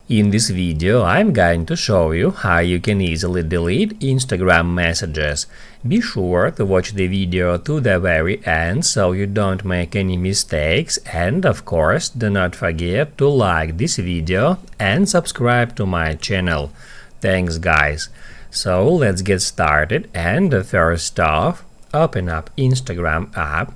In this video, I'm going to show you how you can easily delete Instagram messages. Be sure to watch the video to the very end so you don't make any mistakes, and of course do not forget to like this video and subscribe to my channel. Thanks guys! So let's get started, and first off, open up Instagram app.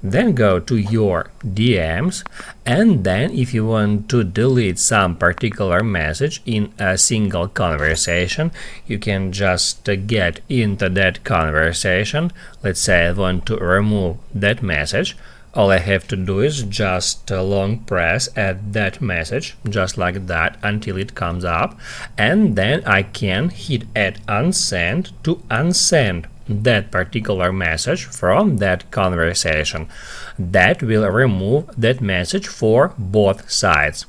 Then go to your DMs, and then if you want to delete some particular message in a single conversation, you can just get into that conversation. Let's say I want to remove that message. All I have to do is just long press at that message, just like that, until it comes up, and then I can hit add unsend to unsend that particular message from that conversation. That will remove that message for both sides.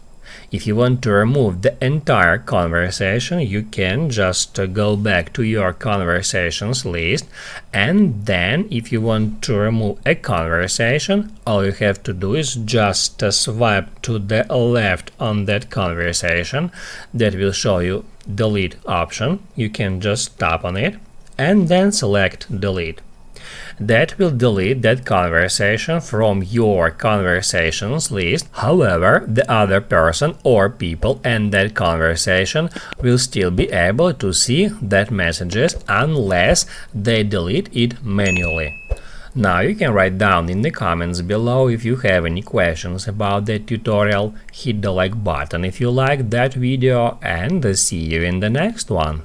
If you want to remove the entire conversation, you can just go back to your conversations list, and then if you want to remove a conversation, all you have to do is just swipe to the left on that conversation. That will show you delete option. You can just tap on it and then select delete. That will delete that conversation from your conversations list. However, the other person or people in that conversation will still be able to see that messages unless they delete it manually. Now you can write down in the comments below if you have any questions about that tutorial. Hit the like button if you like that video, and see you in the next one.